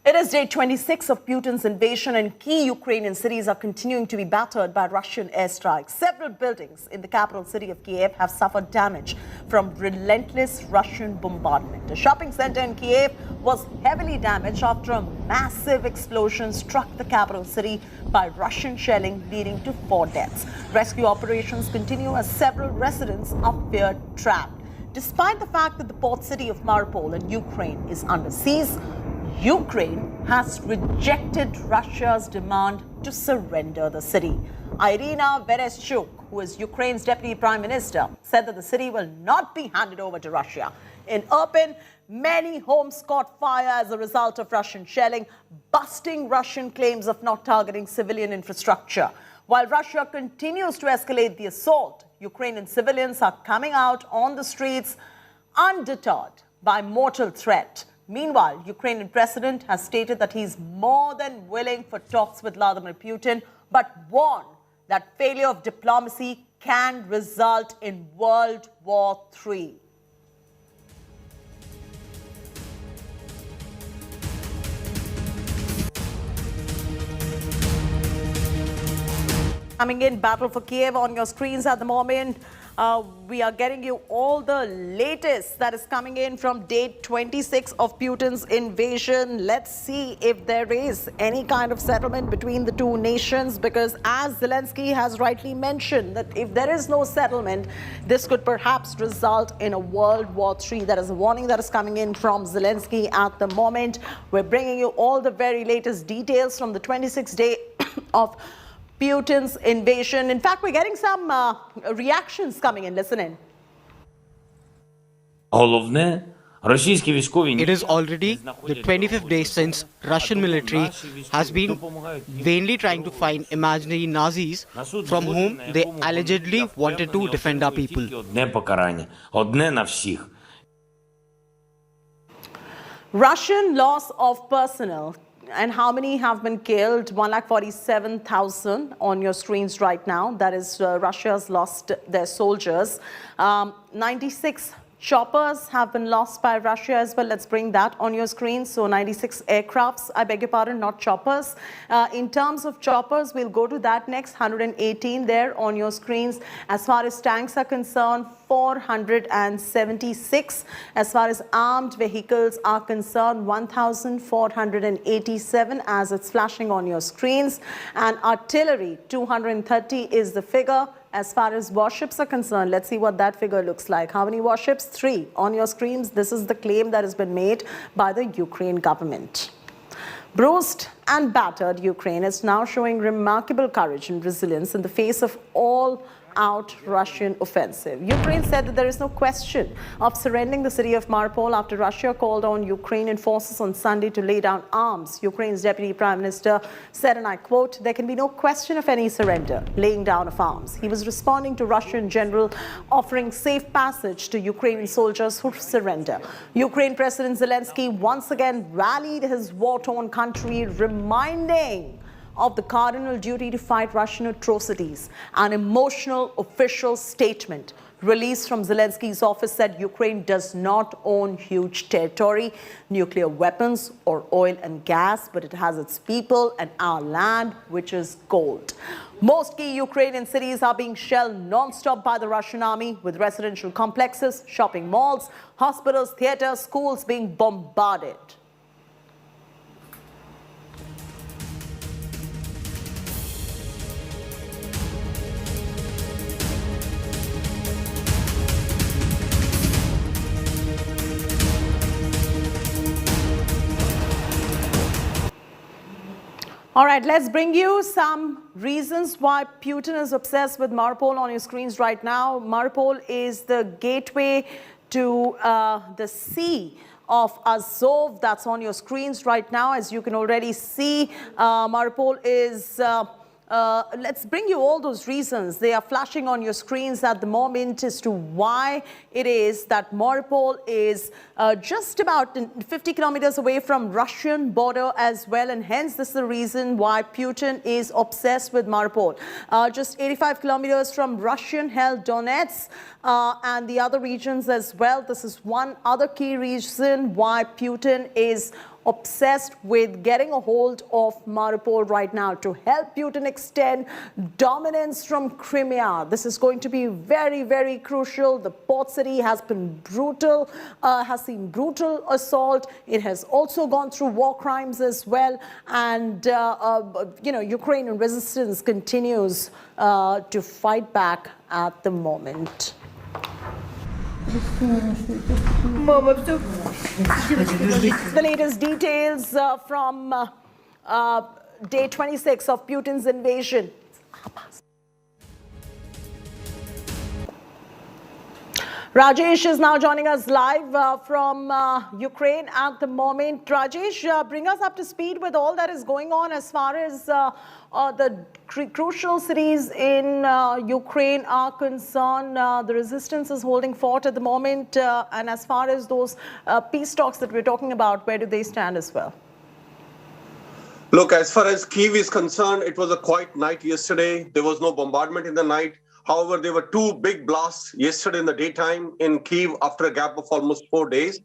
It is day 26 of Putin's invasion, and key Ukrainian cities are continuing to be battered by Russian airstrikes. Several buildings in the capital city of Kiev have suffered damage from relentless Russian bombardment. A shopping center in Kiev was heavily damaged after a massive explosion struck the capital city by Russian shelling, leading to 4 deaths. Rescue operations continue as several residents are feared trapped. Despite the fact that the port city of Mariupol in Ukraine is under siege, Ukraine has rejected Russia's demand to surrender the city. Irina Vereshchuk, who is Ukraine's deputy prime minister, said that the city will not be handed over to Russia. In Irpin, many homes caught fire as a result of Russian shelling, busting Russian claims of not targeting civilian infrastructure. While Russia continues to escalate the assault, Ukrainian civilians are coming out on the streets undeterred by mortal threat. Meanwhile, Ukrainian president has stated that he's more than willing for talks with Vladimir Putin, but warned that failure of diplomacy can result in World War III. Coming in, battle for Kiev on your screens at the moment. We are getting you all the latest that is coming in from day 26 of Putin's invasion. Let's see if there is any kind of settlement between the two nations, because as Zelensky has rightly mentioned, that if there is no settlement, this could perhaps result in a World War III. That is a warning that is coming in from Zelensky at the moment. We're bringing you all the very latest details from the 26th day of Putin's invasion. In fact, we're getting some reactions coming in. Listen in. It is already the 25th day since Russian military has been vainly trying to find imaginary Nazis from whom they allegedly wanted to defend our people. Russian loss of personnel. And how many have been killed? 147,000 on your screens right now. That is Russia's lost their soldiers. 96 choppers have been lost by Russia as well. Let's bring that on your screen. So 96 aircrafts, I beg your pardon, not choppers. In terms of choppers, we'll go to that next. 118 there on your screens. As far as tanks are concerned, 476. As far as armed vehicles are concerned, 1,487 as it's flashing on your screens. And artillery, 230 is the figure. As far as warships are concerned, let's see what that figure looks like. How many warships? 3 on your screens. This is the claim that has been made by the Ukraine government. Bruised and battered Ukraine is now showing remarkable courage and resilience in the face of all-out Russian offensive. Ukraine said that there is no question of surrendering the city of Mariupol after Russia called on Ukrainian forces on Sunday to lay down arms. Ukraine's deputy prime minister said, and I quote, "There can be no question of any surrender, laying down of arms." He was responding to Russian general offering safe passage to Ukrainian soldiers who surrender. Ukraine President Zelensky once again rallied his war-torn country, reminding of the cardinal duty to fight Russian atrocities. An emotional official statement released from Zelensky's office said Ukraine does not own huge territory, nuclear weapons or oil and gas, but it has its people and our land, which is gold. Most key Ukrainian cities are being shelled non-stop by the Russian army, with residential complexes, shopping malls, hospitals, theaters, schools being bombarded. All right, let's bring you some reasons why Putin is obsessed with Mariupol on your screens right now. Mariupol is the gateway to the Sea of Azov. That's on your screens right now. As you can already see, Mariupol is let's bring you all those reasons. They are flashing on your screens at the moment as to why it is that Mariupol is just about 50 kilometers away from Russian border as well, and hence this is the reason why Putin is obsessed with Mariupol. Just 85 kilometers from Russian-held Donetsk and the other regions as well. This is one other key reason why Putin is obsessed with getting a hold of Mariupol right now to help Putin extend dominance from Crimea. This is going to be very, very crucial. The port city has been brutal, has seen brutal assault. It has also gone through war crimes as well. And, Ukrainian resistance continues to fight back at the moment. The latest details from day 26 of Putin's invasion. Rajesh is now joining us live from Ukraine at the moment. Rajesh, bring us up to speed with all that is going on as far as the crucial cities in Ukraine are concerned. The resistance is holding fort at the moment. And as far as those peace talks that we're talking about, where do they stand as well? Look, as far as Kyiv is concerned, it was a quiet night yesterday. There was no bombardment in the night. However, there were two big blasts yesterday in the daytime in Kyiv after a gap of almost 4 days.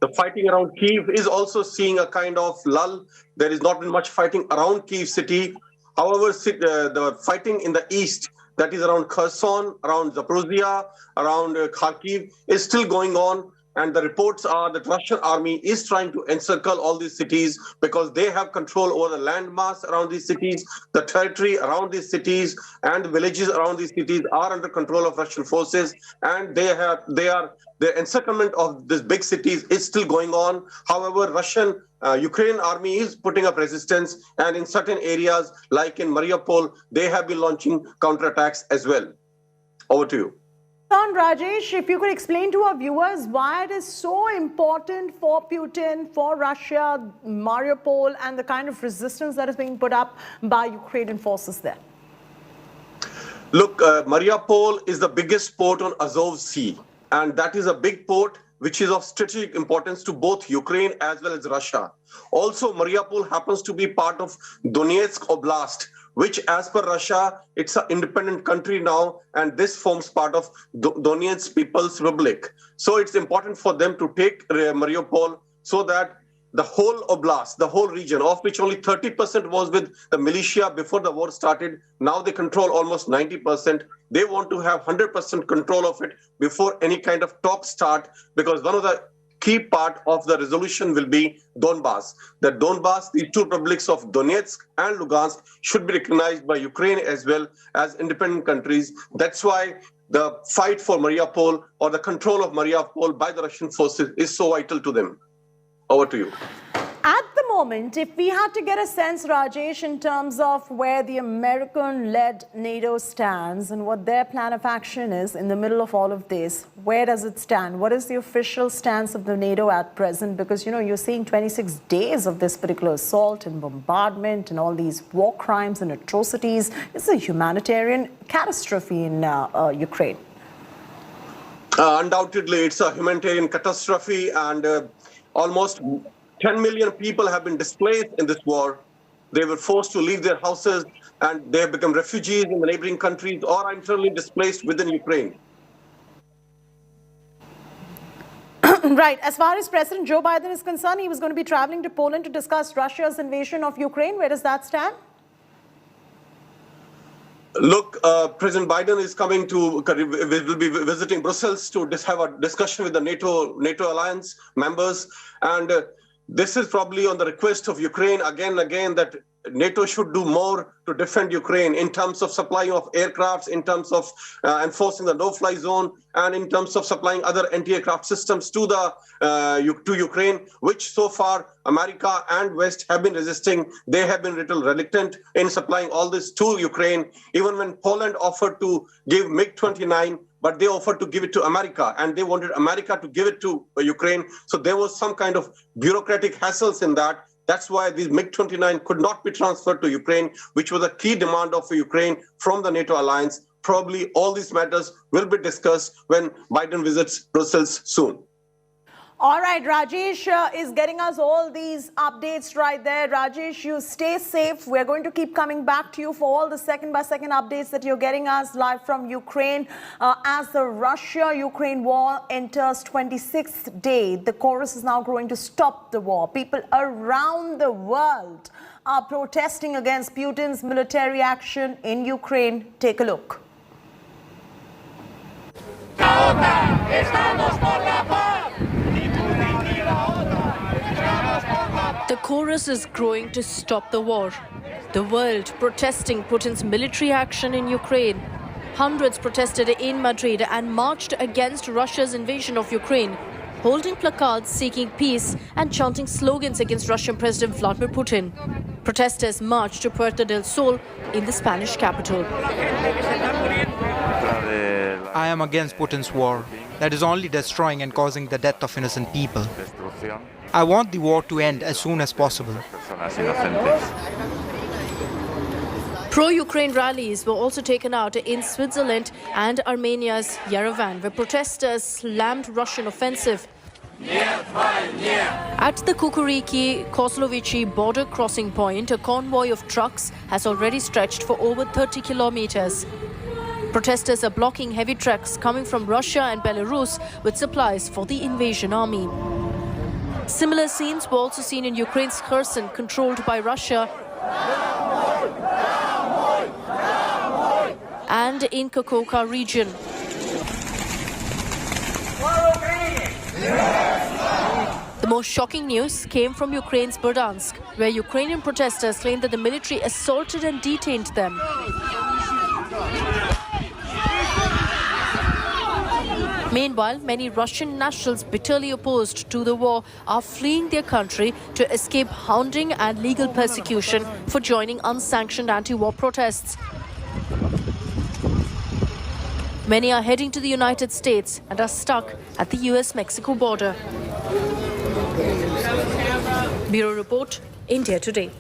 The fighting around Kyiv is also seeing a kind of lull. There has not been much fighting around Kyiv city. However, the fighting in the east, that is around Kherson, around Zaporizhia, around Kharkiv, is still going on. And the reports are that Russian army is trying to encircle all these cities because they have control over the landmass around these cities, the territory around these cities, and the villages around these cities are under control of Russian forces. And the encirclement of these big cities is still going on. However, Ukrainian army is putting up resistance, and in certain areas, like in Mariupol, they have been launching counterattacks as well. Over to you. Rajesh, if you could explain to our viewers why it is so important for Putin, for Russia, Mariupol, and the kind of resistance that is being put up by Ukrainian forces there. Look, Mariupol is the biggest port on Azov Sea, and that is a big port which is of strategic importance to both Ukraine as well as Russia. Also, Mariupol happens to be part of Donetsk Oblast, which as per Russia, it's an independent country now, and this forms part of Donetsk People's Republic. So it's important for them to take Mariupol so that the whole oblast, the whole region, of which only 30% was with the militia before the war started, now they control almost 90%. They want to have 100% control of it before any kind of talks start, because one of the key part of the resolution will be Donbass. The Donbass, the two republics of Donetsk and Lugansk, should be recognized by Ukraine as well as independent countries. That's why the fight for Mariupol or the control of Mariupol by the Russian forces is so vital to them. Over to you. At the moment, if we had to get a sense, Rajesh, in terms of where the American-led NATO stands and what their plan of action is in the middle of all of this, where does it stand? What is the official stance of the NATO at present? Because, you're seeing 26 days of this particular assault and bombardment and all these war crimes and atrocities. It's a humanitarian catastrophe in Ukraine. Undoubtedly, it's a humanitarian catastrophe, and almost 10 million people have been displaced in this war. They were forced to leave their houses, and they have become refugees in the neighboring countries or are internally displaced within Ukraine. Right. As far as President Joe Biden is concerned, he was going to be traveling to Poland to discuss Russia's invasion of Ukraine. Where does that stand? Look, President Biden is will be visiting Brussels to have a discussion with the NATO alliance members. And this is probably on the request of Ukraine again and again that NATO should do more to defend Ukraine in terms of supplying of aircrafts, in terms of enforcing the no-fly zone, and in terms of supplying other anti-aircraft systems to Ukraine, which so far America and West have been resisting. They have been a little reluctant in supplying all this to Ukraine, even when Poland offered to give MiG-29, but they offered to give it to America, and they wanted America to give it to Ukraine. So there was some kind of bureaucratic hassles in that. That's why these MiG-29 could not be transferred to Ukraine, which was a key demand of Ukraine from the NATO alliance. Probably all these matters will be discussed when Biden visits Brussels soon. All right, Rajesh is getting us all these updates right there. Rajesh, you stay safe. We're going to keep coming back to you for all the second-by-second updates that you're getting us live from Ukraine. As the Russia-Ukraine war enters 26th day, the chorus is now growing to stop the war. People around the world are protesting against Putin's military action in Ukraine. Take a look. The chorus is growing to stop the war. The world protesting Putin's military action in Ukraine. Hundreds protested in Madrid and marched against Russia's invasion of Ukraine, holding placards seeking peace and chanting slogans against Russian President Vladimir Putin. Protesters marched to Puerta del Sol in the Spanish capital. I am against Putin's war that is only destroying and causing the death of innocent people. I want the war to end as soon as possible. Pro-Ukraine rallies were also taken out in Switzerland and Armenia's Yerevan, where protesters slammed Russian offensive. At the Kukuriki-Koslovici border crossing point, a convoy of trucks has already stretched for over 30 kilometers. Protesters are blocking heavy trucks coming from Russia and Belarus with supplies for the invasion army. Similar scenes were also seen in Ukraine's Kherson, controlled by Russia, and in Kakhovka region. The most shocking news came from Ukraine's Berdansk, where Ukrainian protesters claimed that the military assaulted and detained them. Meanwhile, many Russian nationals bitterly opposed to the war are fleeing their country to escape hounding and legal persecution for joining unsanctioned anti-war protests. Many are heading to the United States and are stuck at the US-Mexico border. Bureau Report, India Today.